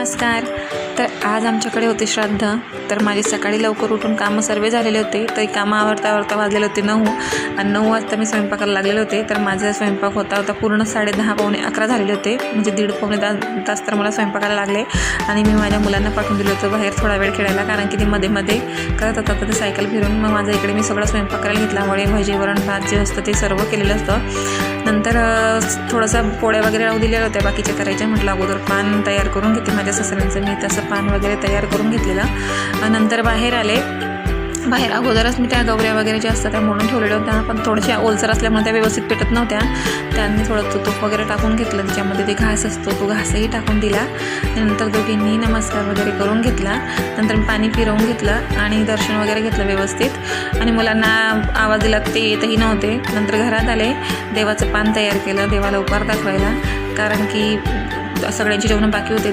नमस्कार. तर आज आमच्याकडे होते श्राद्ध. तर माझी सकाळी लवकर उठून कामं सर्व झालेले होते. तरी कामं आवरता वाजलेले होते 9 आणि 9 वाजता मी स्वयंपाकाला लागलेले होते. तर माझा स्वयंपाक होता पूर्ण 10:30 पावणे 11 झालेले होते. म्हणजे दीड पावणे तास तर मला स्वयंपाकाला लागले. आणि मी माझ्या मुलांना पाठवून दिलं होतं बाहेर थोडा वेळ खेळायला, कारण की ते मध्ये करत होता तर सायकल फिरून. मग माझा इकडे मी सगळं स्वयंपाक करायला घेतल्यामुळे भाजी वरण भात जे असतं ते सर्व केलेलं असतं. नंतर थोडंसं पोळ्या वगैरे राहू दिलेल्या होत्या बाकीच्या करायच्या. म्हटलं अगोदर पान तयार करून घेते माझ्या सासऱ्यांचं. मी तसं पान वगैरे तयार करून घेतलेलं. नंतर बाहेर आले. बाहेर अगोदरच मी त्या गवऱ्या वगैरे ज्या असतात त्या म्हणून ठेवलेल्या होत्या, पण थोड्याशा ओलसर असल्यामुळे त्या व्यवस्थित पेटत नव्हत्या. त्यांनी थोडं तूप वगैरे टाकून घेतलं. त्याच्यामध्ये ते घास असतो तो घासही टाकून दिला. नंतर दोघींनी नमस्कार वगैरे करून घेतला. नंतर मी पाणी फिरवून घेतलं आणि दर्शन वगैरे घेतलं व्यवस्थित. आणि मुलांना आवाज दिला ते येतही नव्हते. नंतर घरात आले, देवाचं पान तयार केलं देवाला उपहार दाखवायला, कारण की सगळ्यांची जेवणं बाकी होते.